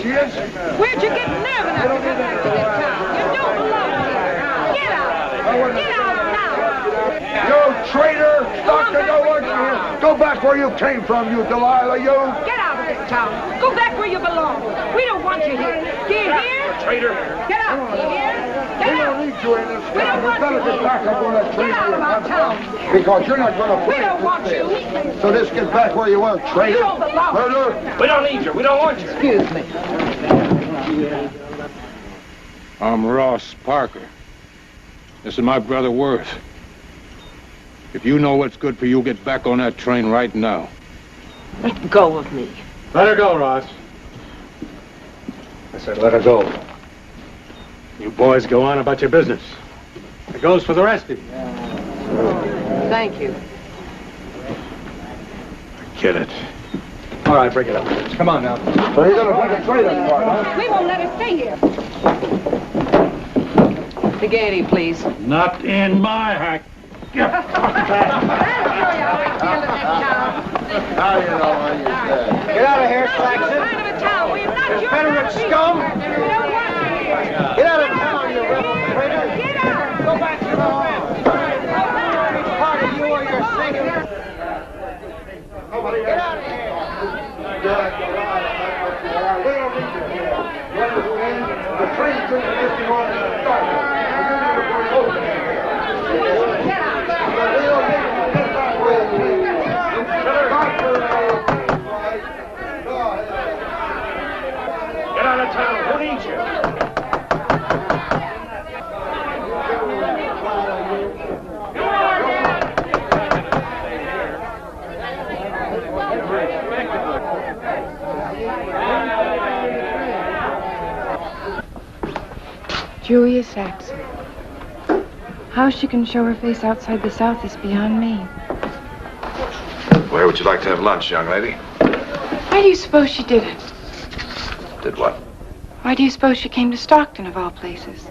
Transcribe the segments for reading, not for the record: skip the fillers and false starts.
she is. Where'd you get nerve enough to come back to this town? You don't belong here. Get out. Get out now. You traitor! Stockton, don't want you here. Go back where you came from, you Delilah, you. Get out of this town. Go back where you belong. We don't want you here. Do you hear? Traitor. Get out. Do you hear? Get We out. don't need you in this We town. don't We want better you get here. back up on that train. Get out of our town. Because you're not going to We play don't want this you. bit. So just get back where you were, traitor. You don't belong. Murderer. We don't need you. We don't want you. Excuse me. I'm Ross Parker. This is my brother Worth. If you know what's good for you, get back on that train right now. Let go of me. Let her go, Ross. I said let her go. You boys go on about your business. It goes for the rest of you. Thank you. Get it. All right, break it up. Come on now. So you're going to bring a traitor apart, huh? We won't let her stay here. The gaiety, please. Not in my hack. I'll show you how we feel in this town. Now you know what you said. Get out of here, Not your kind of a town. We're not your Confederate kind of scum. people. We don't want you here. Get out of town, you rebel traitor. Get out. Go back to the home. Part of you or you're singing. Get out of here. We don't need you here. You understand? The train's going to make you want to start. We're going to bring over here. Get out. We don't need you. Get back where you came from. Get out of town. Who needs you? Julia Saxon. How she can show her face outside the South is beyond me. Where would you like to have lunch, young lady? Why do you suppose she did it? Did what? Why do you suppose she came to Stockton, of all places?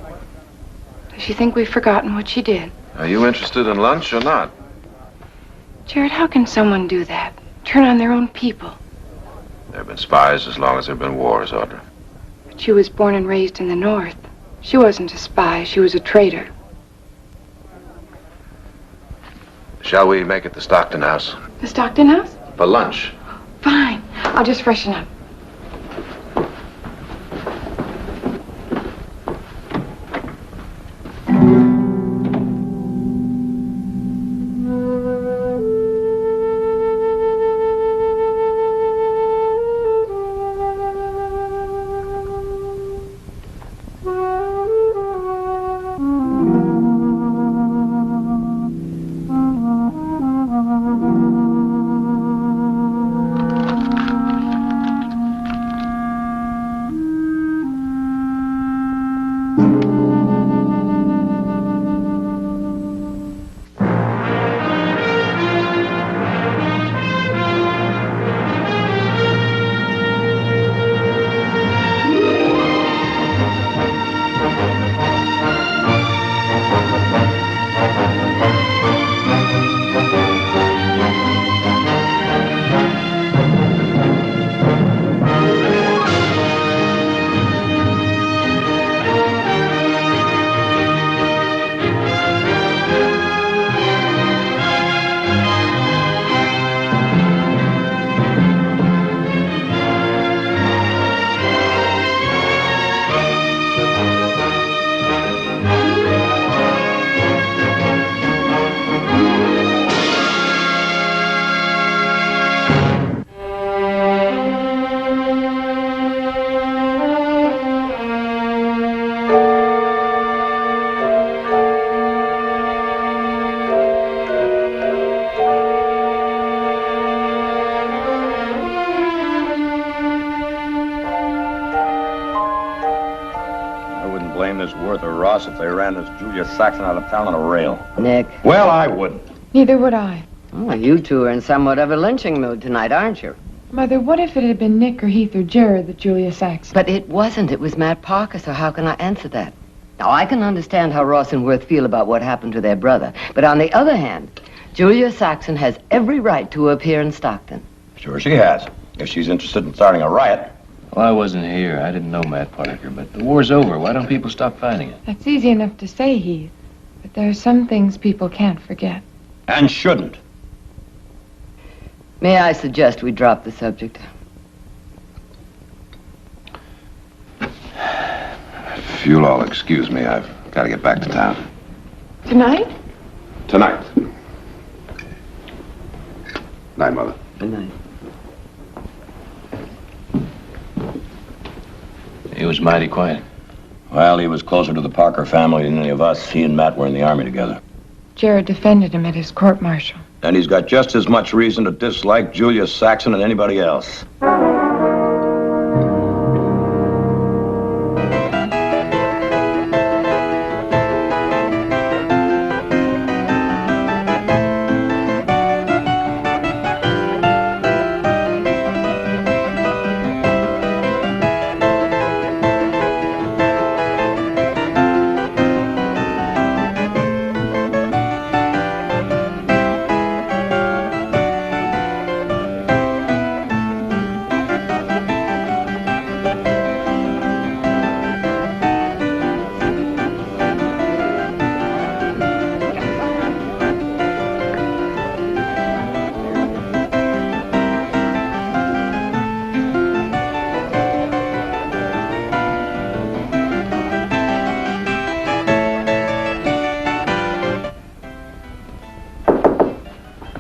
Does she think we've forgotten what she did? Are you interested in lunch or not? Jared, how can someone do that? Turn on their own people? There have been spies as long as there have been wars, Audra. But she was born and raised in the North. She wasn't a spy. She was a traitor. Shall we make it the Stockton house? The Stockton house? For lunch. Fine. I'll just freshen up. Worth or Ross if they ran this Julia Saxon out of town on a rail. Nick. Well, I wouldn't. Neither would I. Well, you two are in somewhat of a lynching mood tonight, aren't you? Mother, what if it had been Nick or Heath or Jared that Julia Saxon? But it wasn't. It was Matt Parker, so how can I answer that? Now, I can understand how Ross and Worth feel about what happened to their brother. But on the other hand, Julia Saxon has every right to appear in Stockton. Sure she has. If she's interested in starting a riot. Well, I wasn't here. I didn't know Matt Parker, but the war's over. Why don't people stop fighting it? That's easy enough to say, Heath. But there are some things people can't forget. And shouldn't. May I suggest we drop the subject? If you'll all excuse me, I've got to get back to town. Tonight? Tonight. Night, Mother. Good night. He was mighty quiet. Well, he was closer to the Parker family than any of us. He and Matt were in the Army together. Jared defended him at his court-martial. And he's got just as much reason to dislike Julia Saxon and anybody else.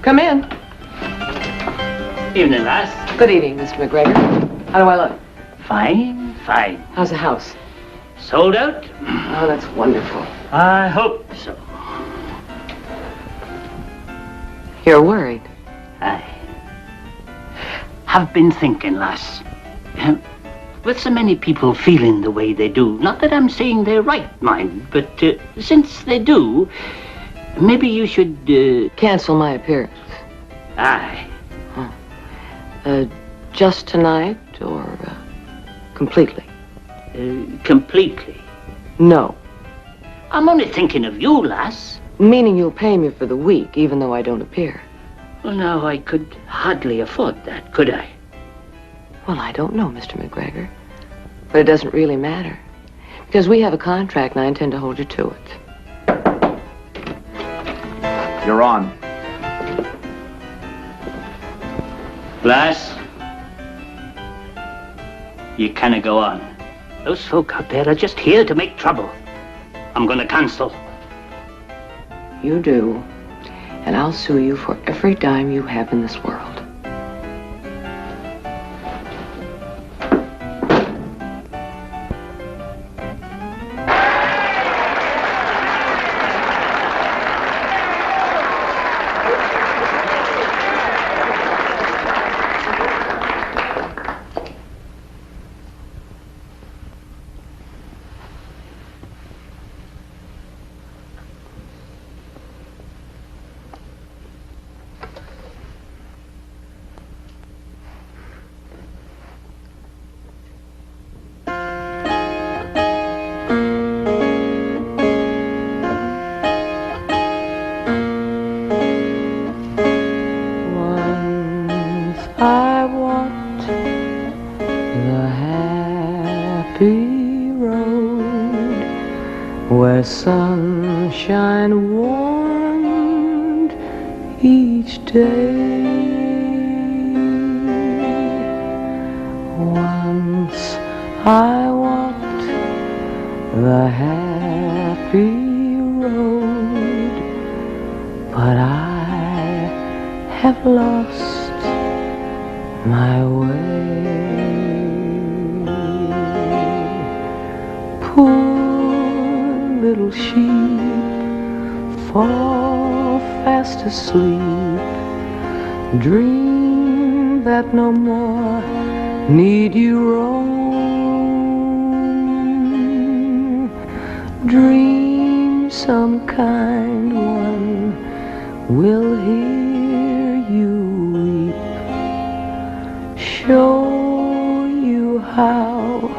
Come in. Evening, lass. Good evening, Mr. McGregor. How do I look? Fine, fine. How's the house? Sold out? Oh, that's wonderful. I hope so. You're worried. I have been thinking, lass. With so many people feeling the way they do, not that I'm saying they're right, mind, but since they do, maybe you should... Cancel my appearance. Aye. Just tonight, or completely? Completely. No. I'm only thinking of you, lass. Meaning you'll pay me for the week, even though I don't appear. Well, now, I could hardly afford that, could I? Well, I don't know, Mr. McGregor. But it doesn't really matter. Because we have a contract, and I intend to hold you to it. You're on. Lass, you can't go on. Those folk out there are just here to make trouble. I'm going to cancel. You do. And I'll sue you for every dime you have in this world. I walked the happy road where sunshine warmed each day. Once I walked the happy road, but I have lost my way. Poor little sheep, fall fast asleep. Dream that no more need you roam. Dream some kind one will hear you weep, show you how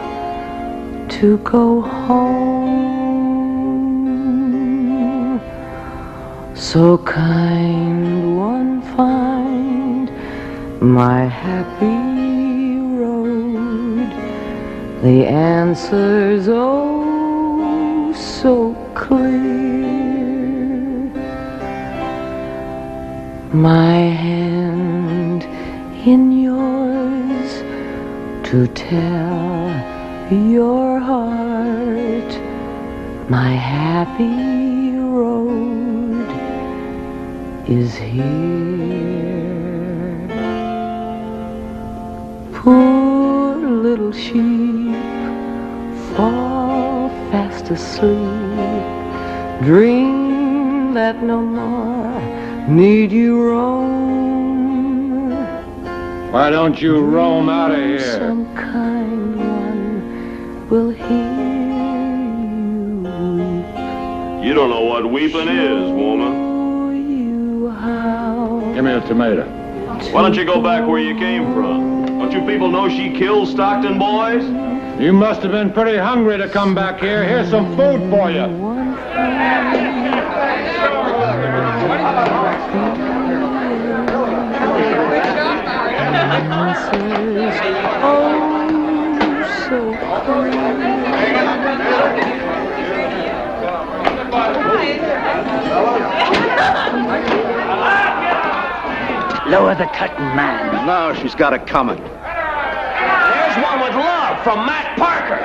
to go home. So kind one find my happy road The answer's oh so clear. My hand in yours to tell your heart my happy road is here. Poor little sheep, fall fast asleep. Dream that no more need you roam. Why don't you roam out of here? Some kind one will hear you weep. You don't know what weeping is, woman. You how Give me a tomato. Why don't you go back where you came from? Don't you people know she killed Stockton boys? You must have been pretty hungry to come back here. Here's some food for you. Lower the curtain, man. No, she's got it coming. Here's one with love from Matt Parker.